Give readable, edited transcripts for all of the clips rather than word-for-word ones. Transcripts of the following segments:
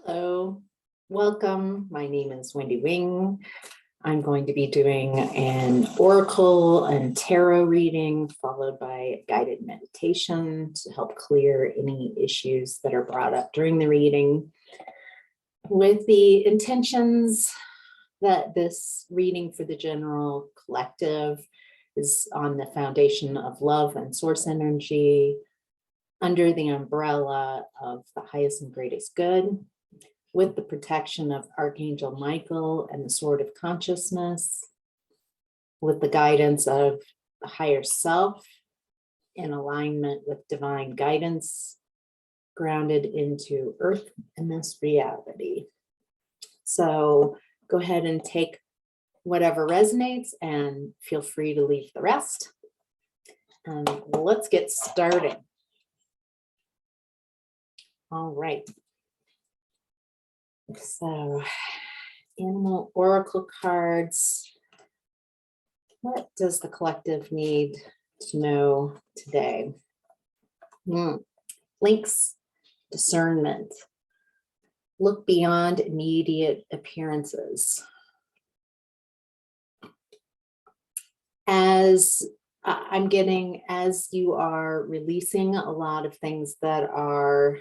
Hello, welcome. My name is Wendy Wing. I'm going to be doing an oracle and tarot reading followed by a guided meditation to help clear any issues that are brought up during the reading, with the intentions that this reading for the general collective is on the foundation of love and source energy under the umbrella of the highest and greatest good, with the protection of Archangel Michael and the Sword of Consciousness, with the guidance of the higher self in alignment with divine guidance, grounded into earth and this reality. So go ahead and take whatever resonates and feel free to leave the rest. And let's get started. All right. So, animal oracle cards. What does the collective need to know today? Lynx, discernment. Look beyond immediate appearances. As I'm getting, as you are releasing a lot of things that are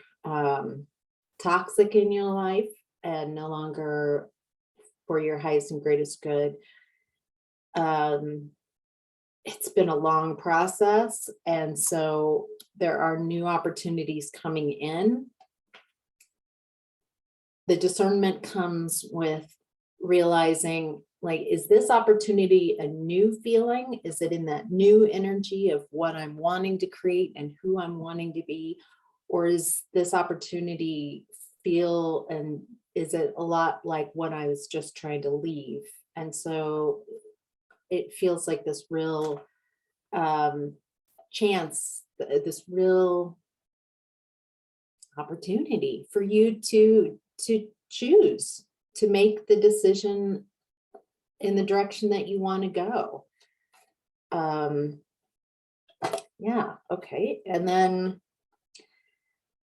toxic in your life, and no longer for your highest and greatest good. It's been a long process, and so there are new opportunities coming in. The discernment comes with realizing, like, is this opportunity a new feeling? Is it in that new energy of what I'm wanting to create and who I'm wanting to be? Or is this opportunity feel, and is it a lot like what I was just trying to leave? And so it feels like this real chance, this real opportunity for you to choose, to make the decision in the direction that you want to go. Yeah, okay. And then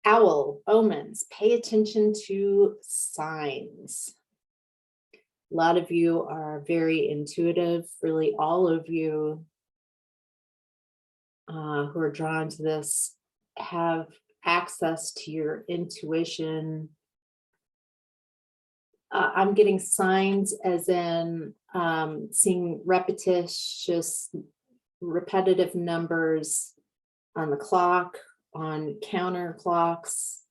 owl, omens, pay attention to signs. A lot of you are very intuitive, really all of you who are drawn to this have access to your intuition. I'm getting signs as in seeing repetitive numbers on the clock, on counter clocks,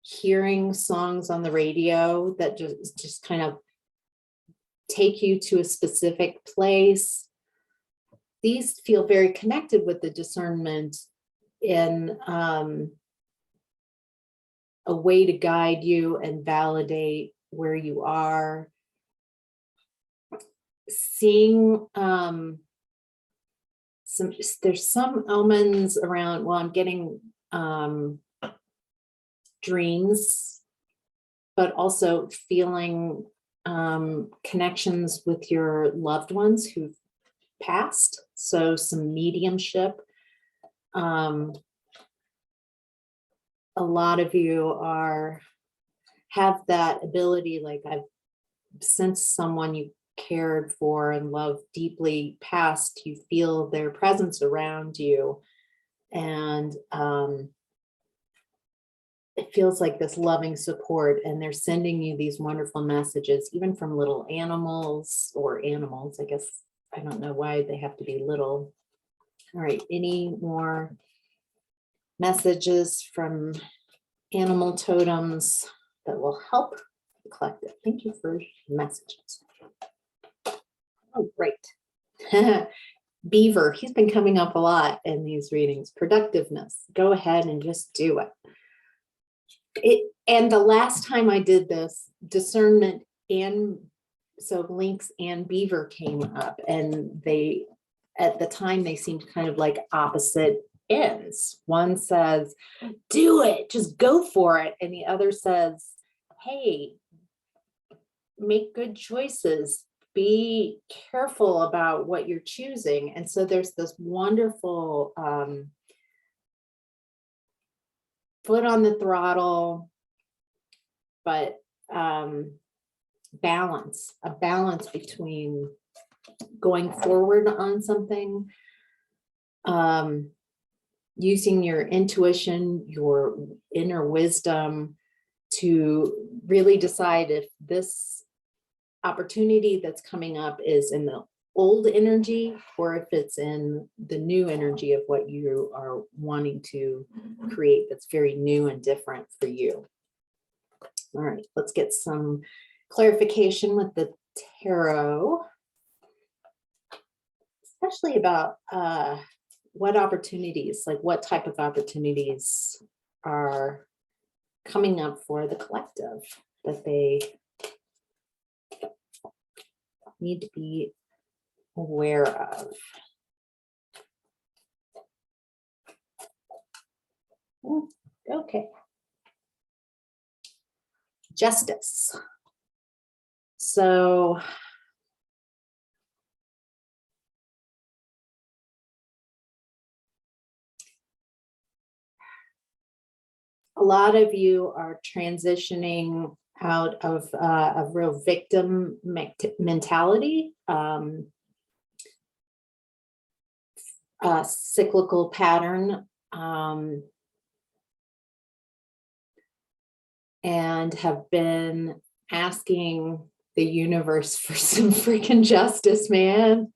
hearing songs on the radio that just kind of take you to a specific place. These feel very connected with the discernment in a way to guide you and validate where you are. Seeing there's some omens around. Well, I'm getting dreams, but also feeling connections with your loved ones who've passed. So some mediumship. A lot of you have that ability, like I've sensed someone you cared for and loved deeply past, you feel their presence around you, and it feels like this loving support, and they're sending you these wonderful messages, even from little animals, I guess. I don't know why they have to be little. All right, any more messages from animal totems that will help the collective? Thank you for messages. Oh, great. Beaver, he's been coming up a lot in these readings. Productiveness. Go ahead and just do it. And the last time I did this, discernment, and so Lynx and Beaver came up, and they, at the time, they seemed kind of like opposite ends. One says, do it, just go for it. And the other says, hey, make good choices. Be careful about what you're choosing. And so there's this wonderful foot on the throttle, but a balance between going forward on something, using your intuition, your inner wisdom to really decide if this opportunity that's coming up is in the old energy or if it's in the new energy of what you are wanting to create that's very new and different for you. All right, let's get some clarification with the tarot, especially about what opportunities, like what type of opportunities are coming up for the collective that they need to be aware of. Okay. Justice. So a lot of you are transitioning out of a real victim mentality, a cyclical pattern, and have been asking the universe for some freaking justice, man.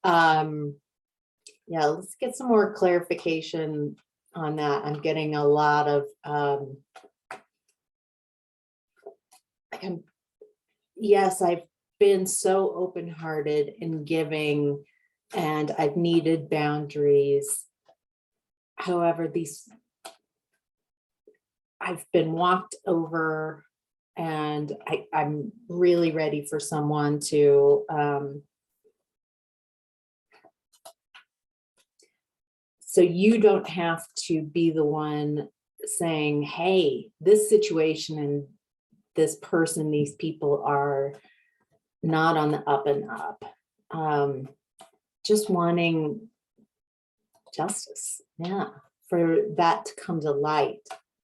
Yeah, let's get some more clarification on that. I'm getting a lot of yes, I've been so open-hearted in giving, and I've needed boundaries. However, I've been walked over, and I'm really ready for someone to so you don't have to be the one saying, hey, this situation and this person, these people are not on the up and up. Just wanting justice, yeah, for that to come to light,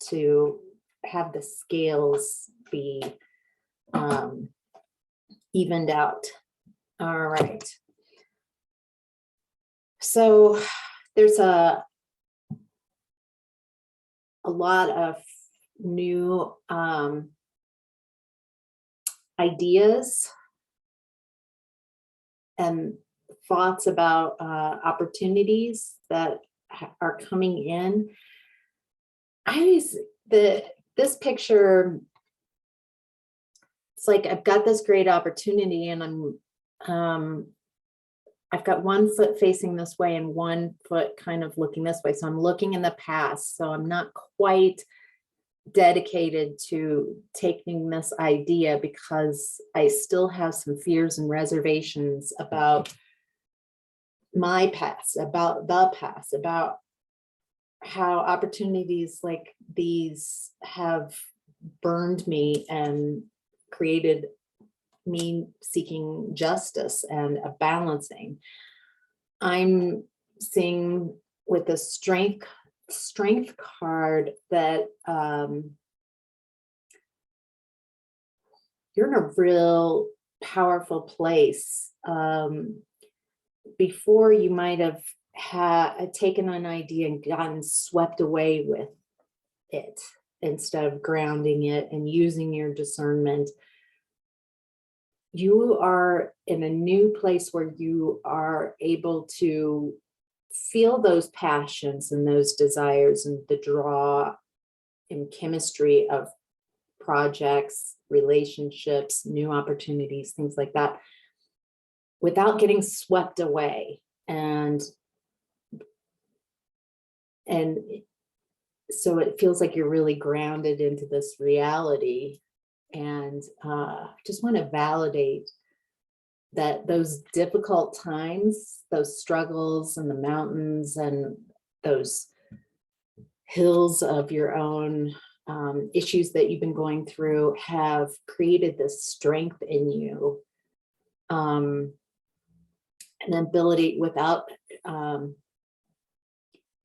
to have the scales be evened out. All right. So there's a lot of new ideas and thoughts about opportunities that are coming in. This picture, it's like I've got this great opportunity, and I've got one foot facing this way and one foot kind of looking this way. So I'm looking in the past. So I'm not quite dedicated to taking this idea because I still have some fears and reservations about my past, about the past, about how opportunities like these have burned me and created me seeking justice and a balancing. I'm seeing with the strength card that you're in a real powerful place. Before you might have taken an idea and gotten swept away with it instead of grounding it and using your discernment. You are in a new place where you are able to feel those passions and those desires and the draw and chemistry of projects, relationships, new opportunities, things like that, without getting swept away. And so it feels like you're really grounded into this reality. And just want to validate that those difficult times, those struggles and the mountains and those hills of your own issues that you've been going through have created this strength in you, an ability without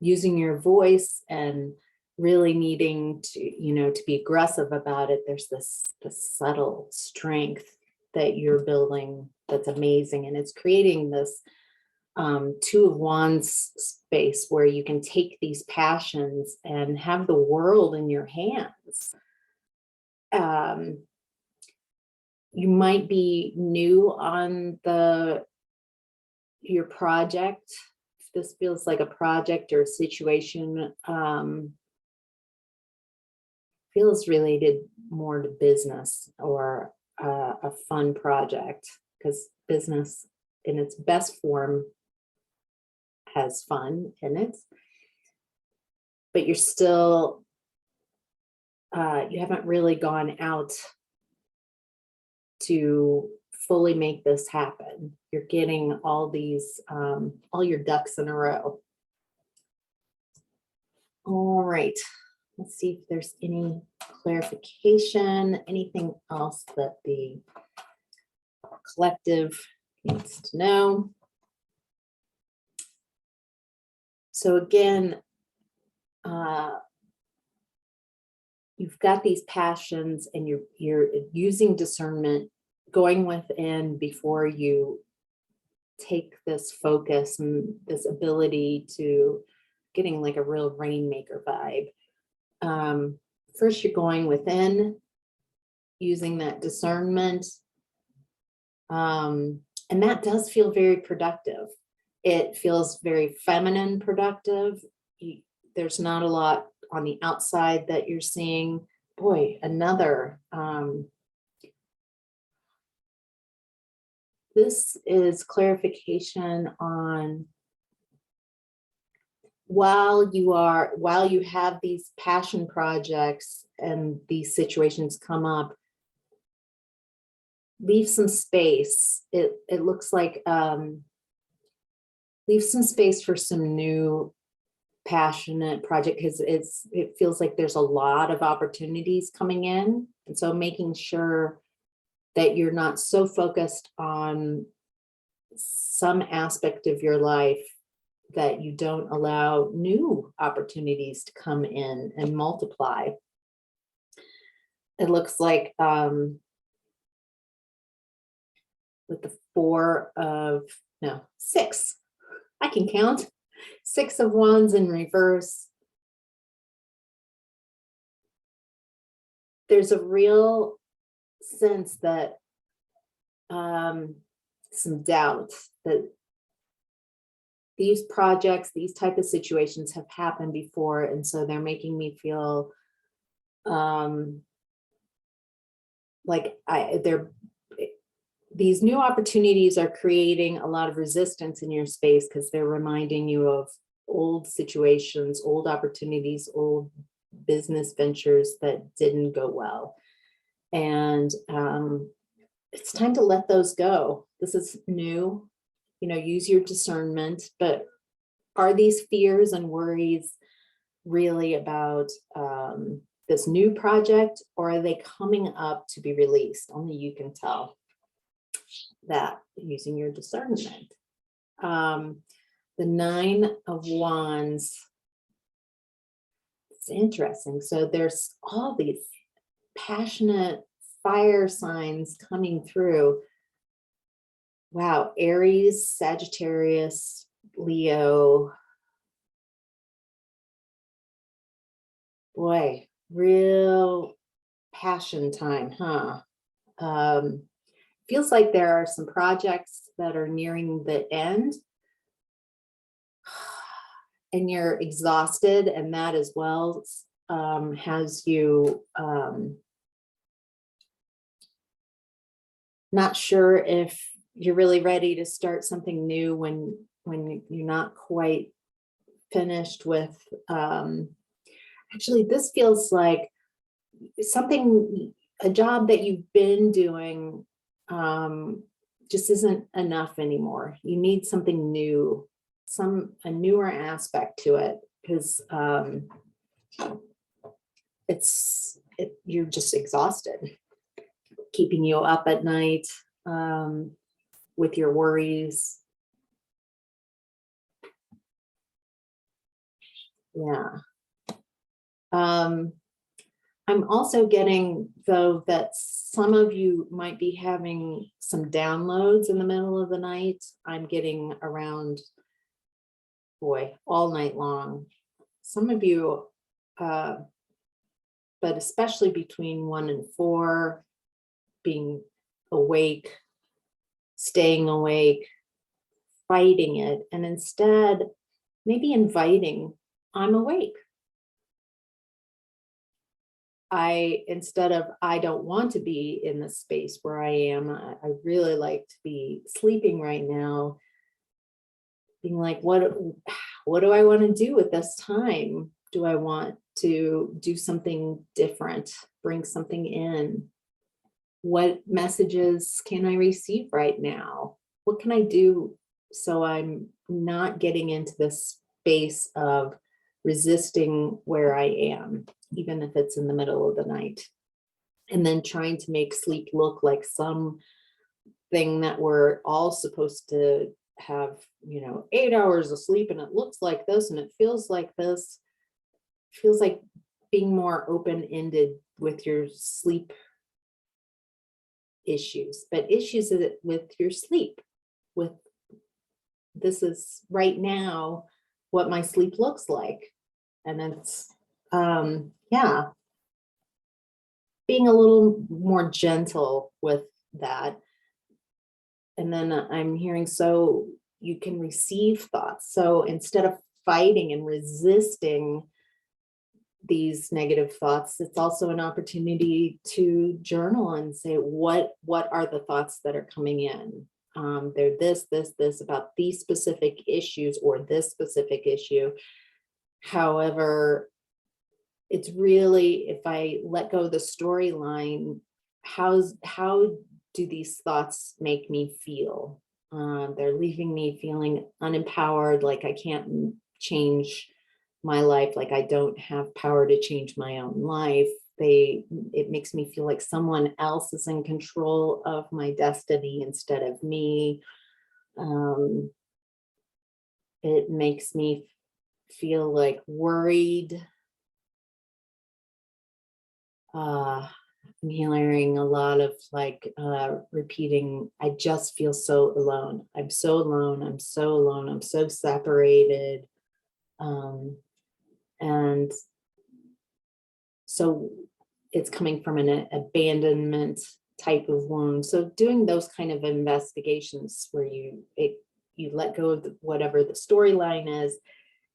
using your voice and really needing to, to be aggressive about it, there's this subtle strength that you're building that's amazing. And it's creating this Two of Wands space where you can take these passions and have the world in your hands. You might be new on your project. If this feels like a project or a situation, feels related more to business or a fun project, because business in its best form has fun in it, but you're still, you haven't really gone out to fully make this happen. You're getting all these, all your ducks in a row. All right, let's see if there's any clarification, anything else that the collective needs to know. So again, you've got these passions and you're using discernment, going within before you take this focus and this ability to getting like a real rainmaker vibe. First, you're going within, using that discernment. And that does feel very productive. It feels very feminine productive. There's not a lot on the outside that you're seeing. Boy, another, this is clarification on while you have these passion projects and these situations come up, leave some space. It looks like, leave some space for some new passionate project, because it feels like there's a lot of opportunities coming in. And so making sure that you're not so focused on some aspect of your life that you don't allow new opportunities to come in and multiply. It looks like with the six, I can count, 6 of Wands in reverse. There's a real sense that some doubt that these projects, these type of situations have happened before, and so they're making me feel like these new opportunities are creating a lot of resistance in your space, because they're reminding you of old situations, old opportunities, old business ventures that didn't go well. And it's time to let those go. This is new, use your discernment, but are these fears and worries really about this new project, or are they coming up to be released? Only you can tell that using your discernment. The 9 of Wands, it's interesting. So there's all these passionate fire signs coming through. Wow, Aries, Sagittarius, Leo. Boy, real passion time, huh? Feels like there are some projects that are nearing the end and you're exhausted, and that as well has you not sure if you're really ready to start something new when you're not quite finished with. Actually, this feels like a job that you've been doing just isn't enough anymore. You need something new, a newer aspect to it, because you're just exhausted, keeping you up at night with your worries. Yeah. I'm also getting, though, that some of you might be having some downloads in the middle of the night. I'm getting around, boy, all night long. Some of you, but especially between 1 and 4, being awake, staying awake, fighting it, and instead maybe inviting, I'm awake. Instead of, I don't want to be in the space where I am, I really like to be sleeping right now, being like, what do I want to do with this time? Do I want to do something different, bring something in? What messages can I receive right now? What can I do so I'm not getting into this space of resisting where I am, even if it's in the middle of the night, and then trying to make sleep look like something that we're all supposed to have, 8 hours of sleep, and it looks like this, and it feels like this. It feels like being more open-ended with your sleep issues, but issues with your sleep, with this is right now what my sleep looks like. And it's, yeah, being a little more gentle with that. And then I'm hearing, so you can receive thoughts. So instead of fighting and resisting these negative thoughts, it's also an opportunity to journal and say, what are the thoughts that are coming in? They're this about these specific issues or this specific issue. However, it's really, if I let go of the storyline, how do these thoughts make me feel? They're leaving me feeling unempowered, like I can't change my life, like I don't have power to change my own life. It makes me feel like someone else is in control of my destiny instead of me. It makes me feel like worried. I'm hearing a lot of repeating, I just feel so alone. I'm so alone. I'm so alone. I'm so separated. And so it's coming from an abandonment type of wound. So doing those kind of investigations where you let go of whatever the storyline is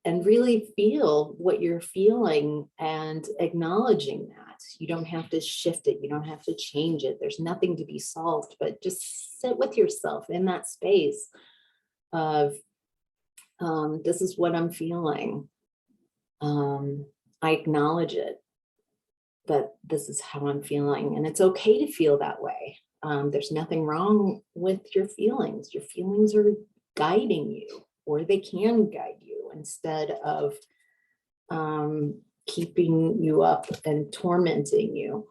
and really feel what you're feeling and acknowledging that. You don't have to shift it. You don't have to change it. There's nothing to be solved, but just sit with yourself in that space of, this is what I'm feeling. I acknowledge it, that this is how I'm feeling, and it's okay to feel that way. There's nothing wrong with your feelings. Your feelings are guiding you, or they can guide you instead of keeping you up and tormenting you.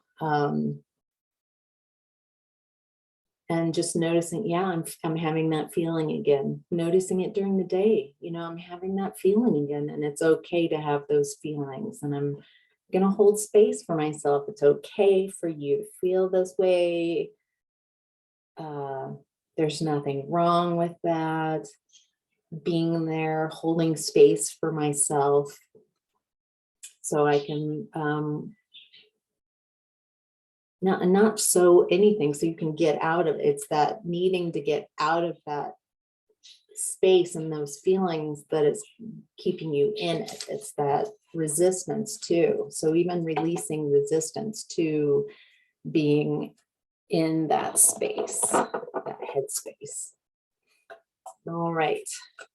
And just noticing, yeah, I'm having that feeling again, noticing it during the day, I'm having that feeling again, and it's okay to have those feelings, and I'm going to hold space for myself. It's okay for you to feel this way. There's nothing wrong with that. Being there, holding space for myself so I can not so anything, so you can get out of it. It's that needing to get out of that space and those feelings that is keeping you in it. It's that resistance too. So even releasing resistance to being in that space, that headspace. All right,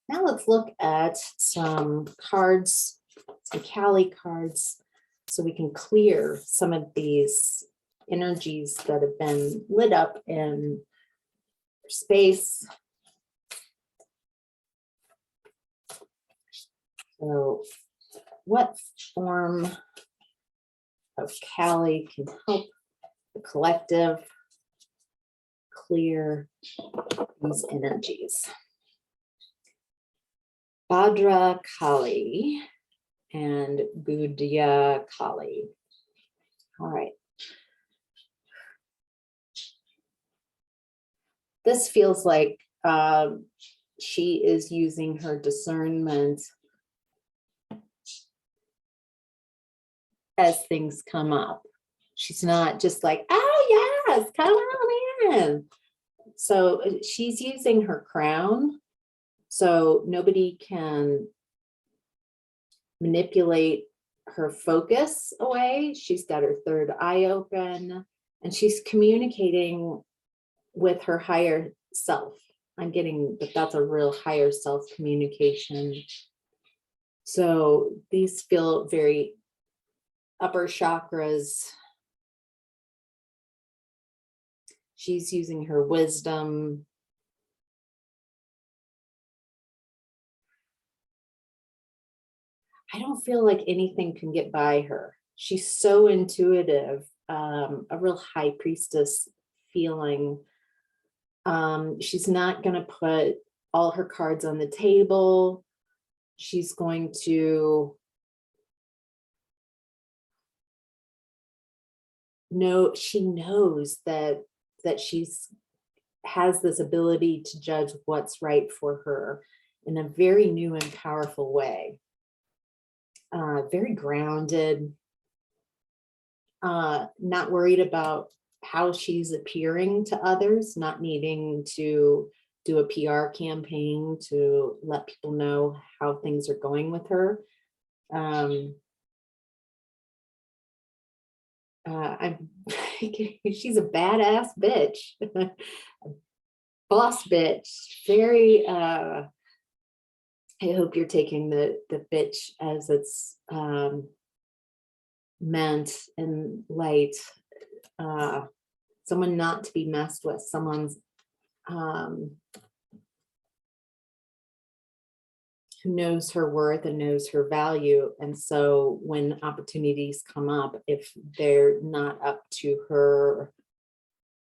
now let's look at some cards, some Kali cards, so we can clear some of these energies that have been lit up in space. So what form of Kali can help the collective clear these energies? Bhadra Kali and Gudya Kali. All right. This feels like she is using her discernment as things come up. She's not just like, oh yes, come on in. So she's using her crown, so nobody can manipulate her focus away. She's got her third eye open, and she's communicating with her higher self. I'm getting that that's a real higher self communication. So these feel very upper chakras. She's using her wisdom. I don't feel like anything can get by her. She's so intuitive, a real high priestess feeling. She's not going to put all her cards on the table. She's going to know, she knows that she's has this ability to judge what's right for her in a very new and powerful way. Very grounded, not worried about how she's appearing to others, not needing to do a PR campaign to let people know how things are going with her. She's a badass bitch, boss bitch, very, I hope you're taking the bitch as it's meant in light. Someone not to be messed with, someone's who knows her worth and knows her value. And so when opportunities come up, if they're not up to her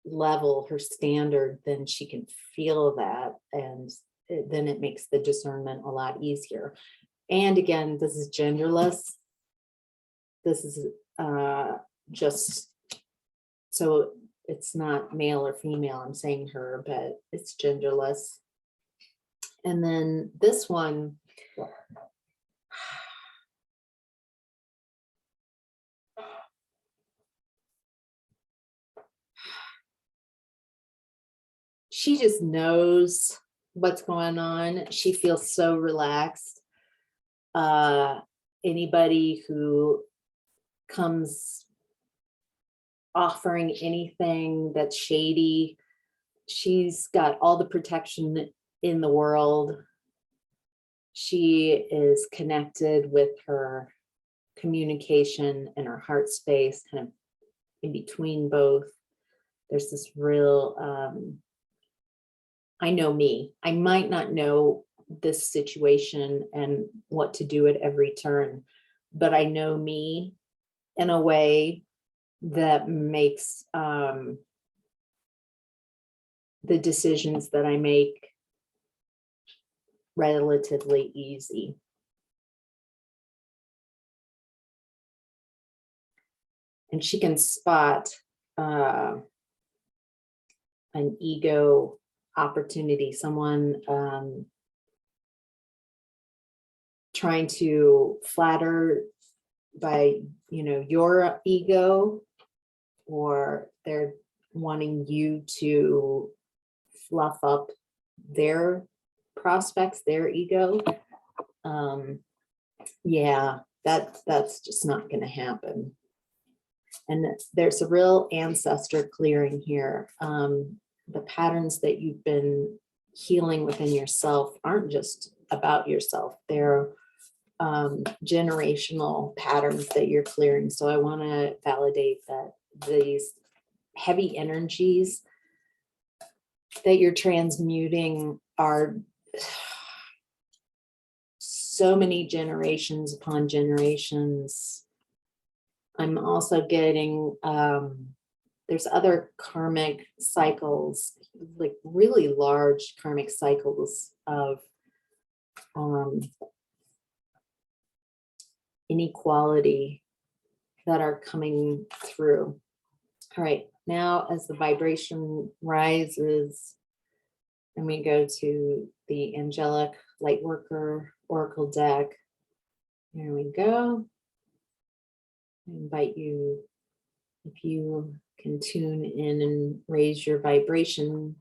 level, her standard, then she can feel that, and then it makes the discernment a lot easier. And again, this is genderless. This is just, so it's not male or female, I'm saying her, but it's genderless. And then this one, she just knows what's going on. She feels so relaxed. Anybody who comes offering anything that's shady, she's got all the protection in the world. She is connected with her communication and her heart space, kind of in between both. There's this real, I know me. I might not know this situation and what to do at every turn, but I know me in a way that makes the decisions that I make relatively easy. And she can spot an ego opportunity, someone trying to flatter by, your ego, or they're wanting you to fluff up their prospects, their ego. Yeah, that's just not going to happen. And there's a real ancestor clearing here. The patterns that you've been healing within yourself aren't just about yourself. They're generational patterns that you're clearing. So I want to validate that these heavy energies that you're transmuting are so many generations upon generations. I'm also getting, there's other karmic cycles, like really large karmic cycles of inequality that are coming through. All right, now as the vibration rises and we go to the Angelic Lightworker Oracle deck, there we go. I invite you, if you can tune in and raise your vibration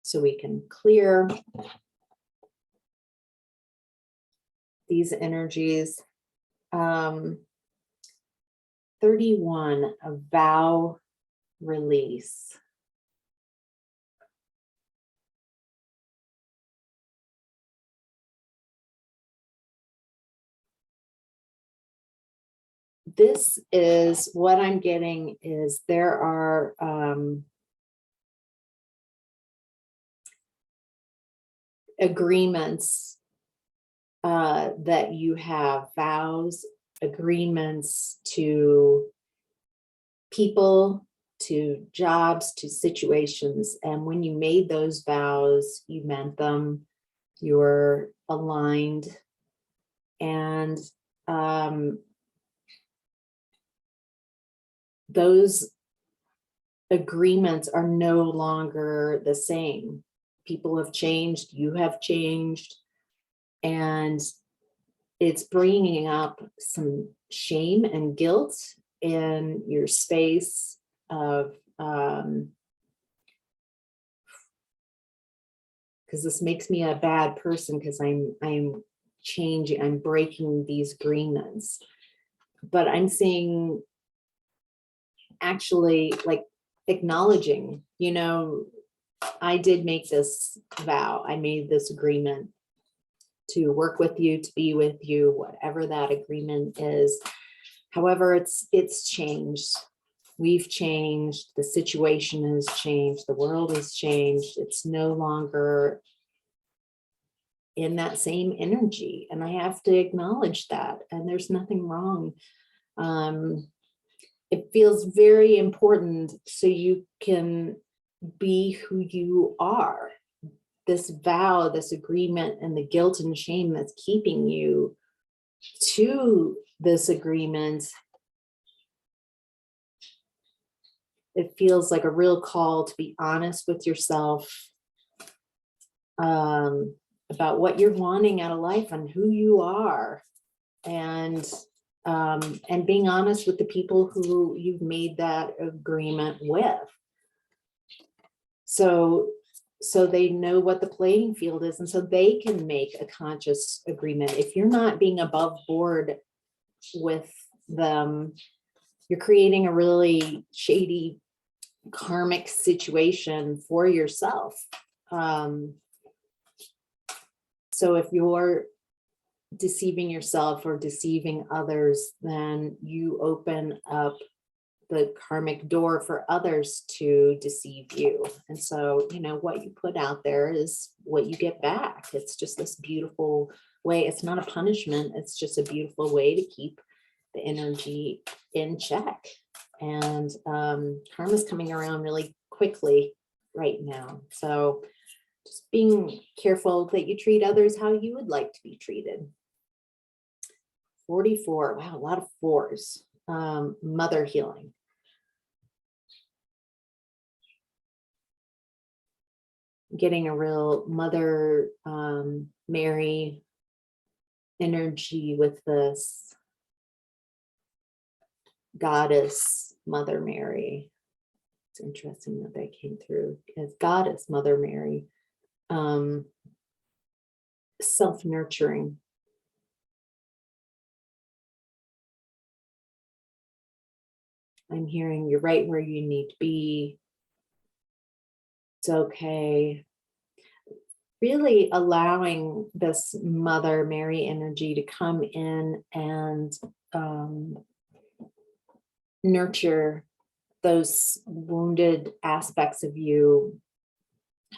so we can clear these energies. 31, a vow release. This is what I'm getting is there are agreements that you have, vows, agreements to people, to jobs, to situations. And when you made those vows, you meant them, you were aligned. And those agreements are no longer the same. People have changed, you have changed, and it's bringing up some shame and guilt in your space of, because this makes me a bad person because I'm changing, I'm breaking these agreements. But I'm seeing actually like acknowledging, you know, I did make this vow, I made this agreement to work with you, to be with you, whatever that agreement is. However, it's changed. We've changed, the situation has changed, the world has changed. It's no longer in that same energy. And I have to acknowledge that. And there's nothing wrong. It feels very important so you can be who you are. This vow, this agreement, and the guilt and shame that's keeping you to this agreement, it feels like a real call to be honest with yourself about what you're wanting out of life and who you are, and being honest with the people who you've made that agreement with. So they know what the playing field is, and so they can make a conscious agreement. If you're not being above board with them, you're creating a really shady karmic situation for yourself. So if you're deceiving yourself or deceiving others, then you open up the karmic door for others to deceive you. And so, you know, what you put out there is what you get back. It's just this beautiful way. It's not a punishment. It's just a beautiful way to keep the energy in check. And karma's coming around really quickly right now. So just being careful that you treat others how you would like to be treated. 44, wow, a lot of fours. Mother healing. Getting a real Mother Mary energy with this goddess Mother Mary. It's interesting that they came through as goddess Mother Mary. Self-nurturing. I'm hearing you're right where you need to be. It's okay. Really allowing this Mother Mary energy to come in and nurture those wounded aspects of you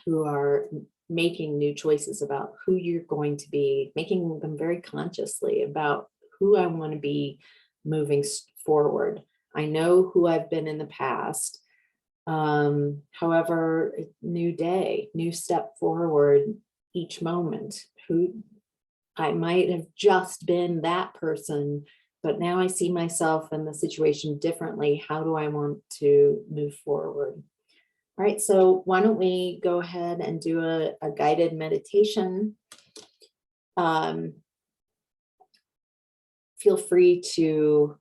who are making new choices about who you're going to be, making them very consciously about who I want to be moving forward. I know who I've been in the past. However, new day, new step forward each moment. Who I might have just been that person, but now I see myself and the situation differently. How do I want to move forward? All right, so why don't we go ahead and do a guided meditation. Feel free to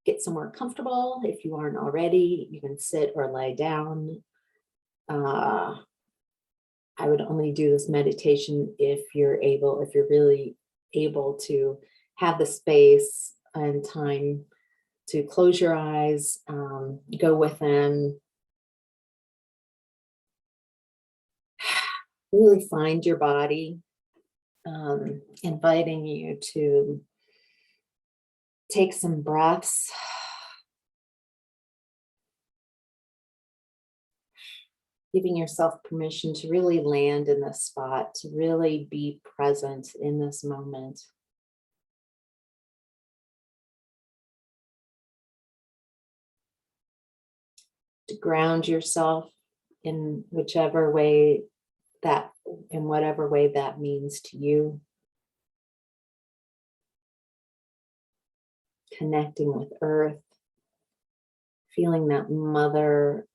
get somewhere comfortable. If you aren't already, you can sit or lie down. I would only do this meditation if you're really able to have the space and time to close your eyes, go within, really find your body, inviting you to take some breaths. Giving yourself permission to really land in this spot, to really be present in this moment. To ground yourself in whatever way that means to you. Connecting with earth, feeling that mother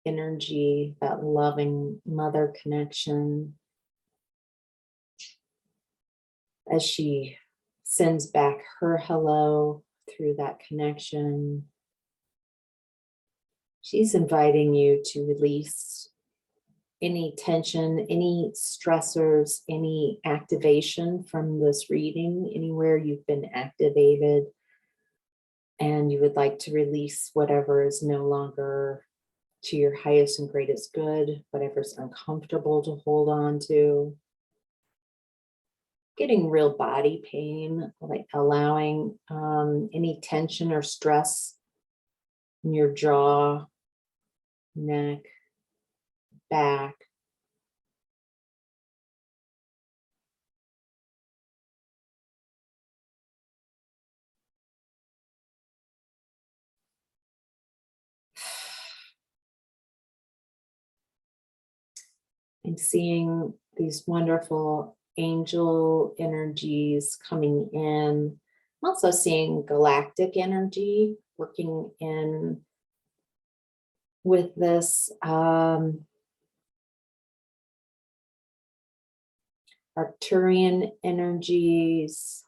energy, that loving mother connection, as she sends back her hello through that connection. She's inviting you to release any tension, any stressors, any activation from this reading, anywhere you've been activated and you would like to release whatever is no longer to your highest and greatest good, whatever's uncomfortable to hold on to. Getting real body pain, like allowing any tension or stress in your jaw, neck, back. I'm seeing these wonderful angel energies coming in. I'm also seeing galactic energy working in with this. Arcturian energies,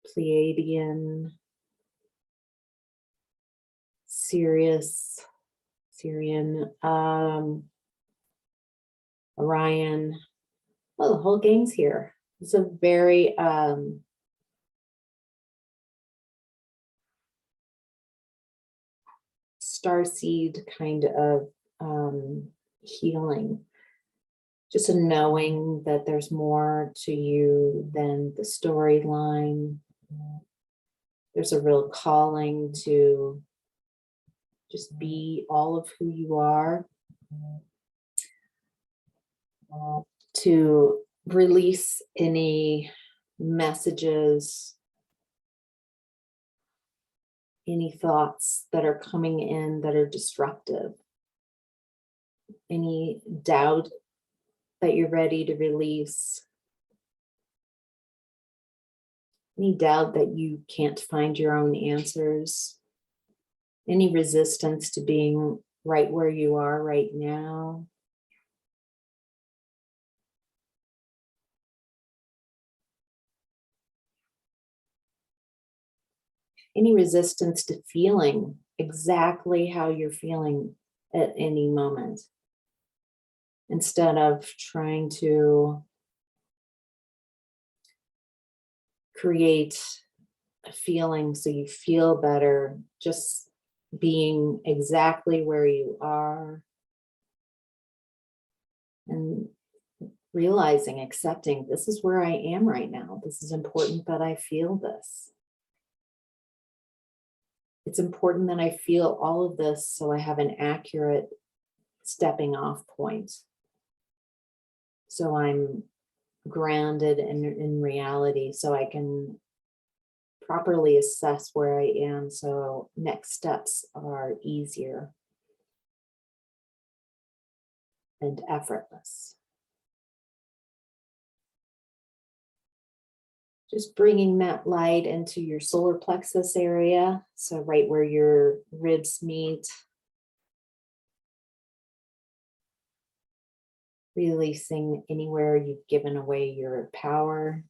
Pleiadian, Syrian, Orion. Well, the whole gang's here. It's a very starseed kind of healing. Just a knowing that there's more to you than the storyline. There's a real calling to just be all of who you are. To release any messages, any thoughts that are coming in that are disruptive, any doubt that you're ready to release, any doubt that you can't find your own answers, any resistance to being right where you are right now. Any resistance to feeling exactly how you're feeling at any moment, instead of trying to create a feeling so you feel better, just being exactly where you are and realizing, accepting, this is where I am right now. This is important that I feel this. It's important that I feel all of this so I have an accurate stepping off point. So I'm grounded in reality, so I can properly assess where I am, so next steps are easier and effortless. Just bringing that light into your solar plexus area. So right where your ribs meet. Releasing anywhere you've given away your power.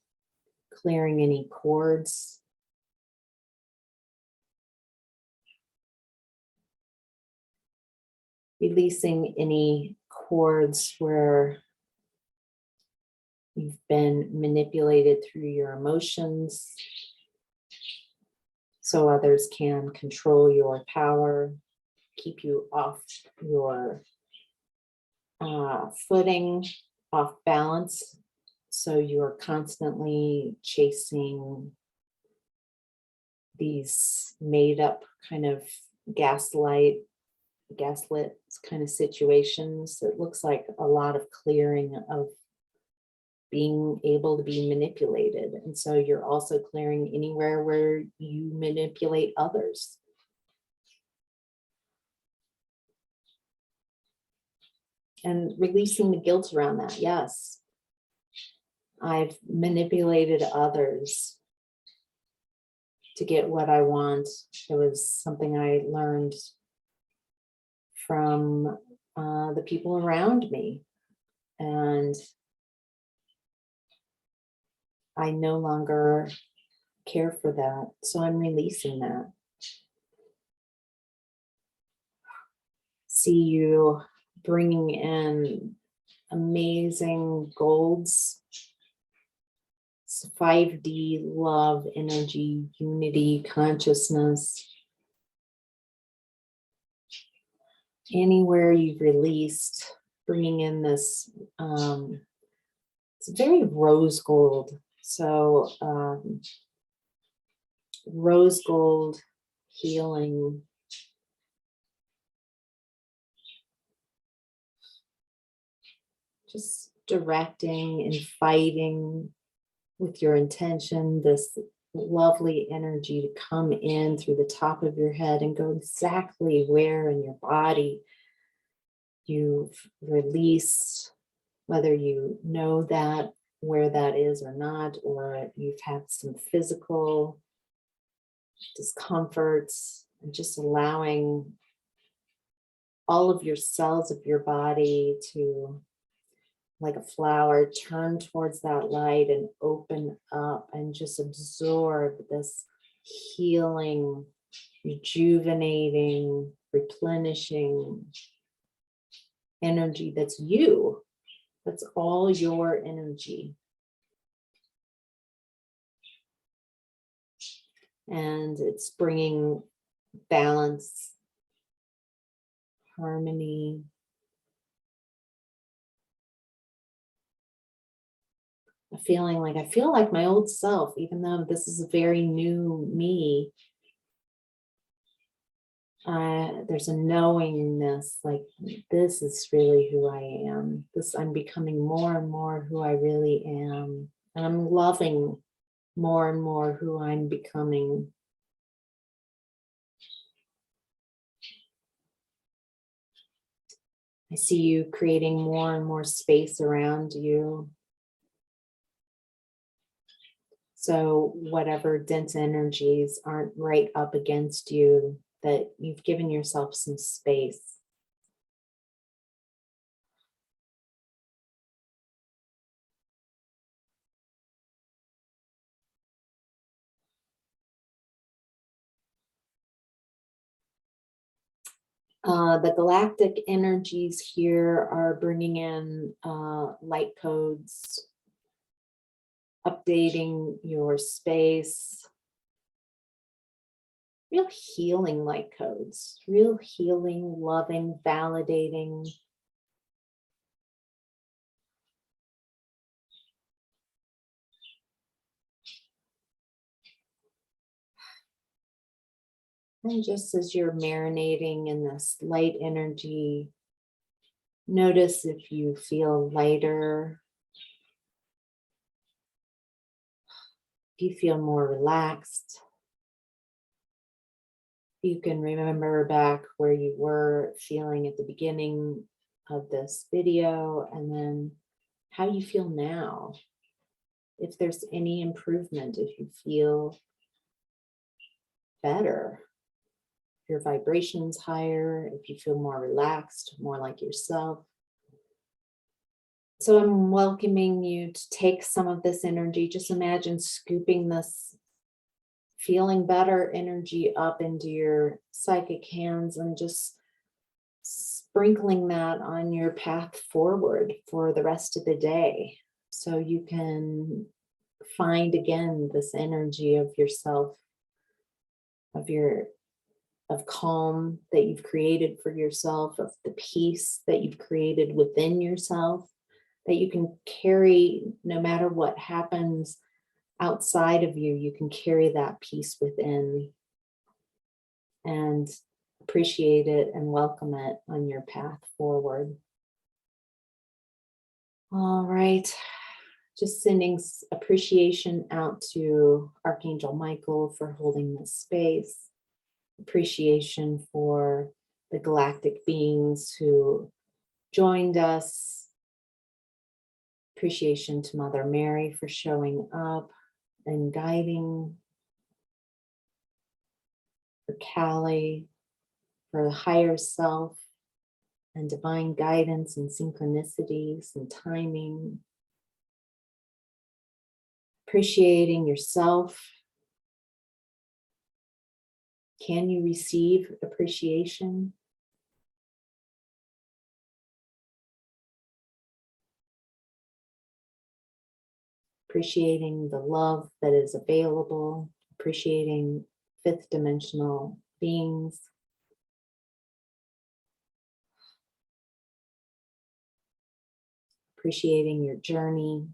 Clearing any cords. Releasing any cords where you've been manipulated through your emotions so others can control your power, keep you off your footing, off balance. So you're constantly chasing these made up kind of gaslit kind of situations. It looks like a lot of clearing of being able to be manipulated. And so you're also clearing anywhere where you manipulate others. And releasing the guilt around that. Yes, I've manipulated others to get what I want. It was something I learned from the people around me. And I no longer care for that. So I'm releasing that. See you bringing in amazing golds, 5D love, energy, unity, consciousness. Anywhere you've released, bringing in this, it's very rose gold. So rose gold healing. Just directing and fighting with your intention, this lovely energy to come in through the top of your head and go exactly where in your body you've released, whether you know that, where that is or not, or you've had some physical discomforts, and just allowing all of your cells of your body to, like a flower, turn towards that light and open up and just absorb this healing, rejuvenating, replenishing energy that's you. That's all your energy. And it's bringing balance, harmony, a feeling like I feel like my old self, even though this is a very new me. There's a knowingness, like this is really who I am. I'm becoming more and more who I really am. And I'm loving more and more who I'm becoming. I see you creating more and more space around you. So whatever dense energies aren't right up against you, that you've given yourself some space. The galactic energies here are bringing in light codes, updating your space, real healing light codes, real healing, loving, validating. And just as you're marinating in this light energy, notice if you feel lighter, if you feel more relaxed. You can remember back where you were feeling at the beginning of this video, and then how you feel now. if there's any improvement, if you feel better, if your vibration's higher, if you feel more relaxed, more like yourself. So I'm welcoming you to take some of this energy. Just imagine scooping this feeling better energy up into your psychic hands and just sprinkling that on your path forward for the rest of the day. So you can find again this energy of yourself, of calm that you've created for yourself, of the peace that you've created within yourself, that you can carry no matter what happens outside of you. You can carry that peace within and appreciate it and welcome it on your path forward. All right. Just sending appreciation out to Archangel Michael for holding this space. Appreciation for the galactic beings who joined us. Appreciation to Mother Mary for showing up and guiding. For Callie, for the higher self and divine guidance and synchronicities and timing. Appreciating yourself. Can you receive appreciation? Appreciating the love that is available, appreciating fifth dimensional beings. Appreciating your journey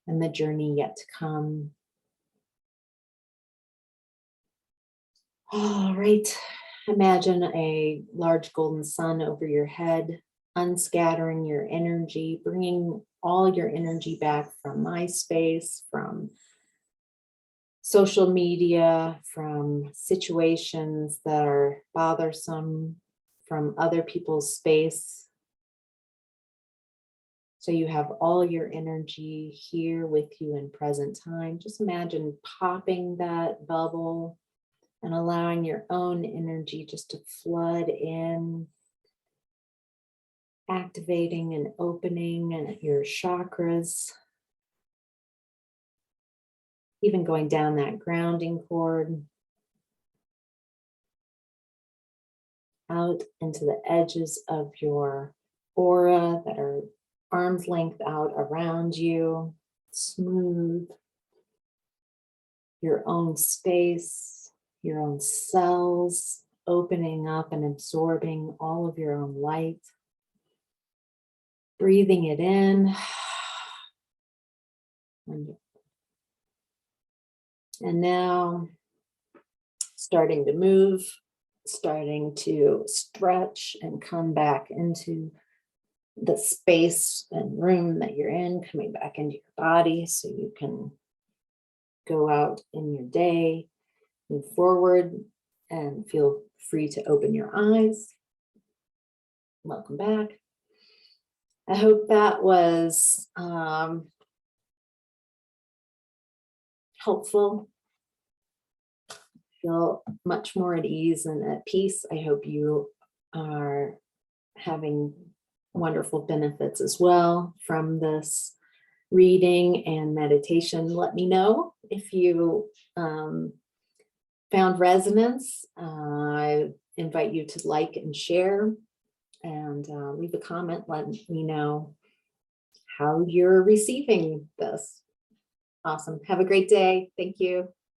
and the journey yet to come. All right, imagine a large golden sun over your head, unscattering your energy, bringing all your energy back from MySpace, from social media, from situations that are bothersome, from other people's space. So you have all your energy here with you in present time. Just imagine popping that bubble and allowing your own energy just to flood in, activating and opening and your chakras, even going down that grounding cord, out into the edges of your aura that are arm's length out around you, smooth, your own space, your own cells, opening up and absorbing all of your own light. Breathing it in. And now starting to move, starting to stretch and come back into the space and room that you're in, coming back into your body so you can go out in your day, move forward, and feel free to open your eyes. Welcome back. I hope that was helpful. Feel much more at ease and at peace. I hope you are having wonderful benefits as well from this reading and meditation. Let me know if you found resonance. I invite you to like and share and leave a comment. Let me know how you're receiving this. Awesome. Have a great day. Thank you.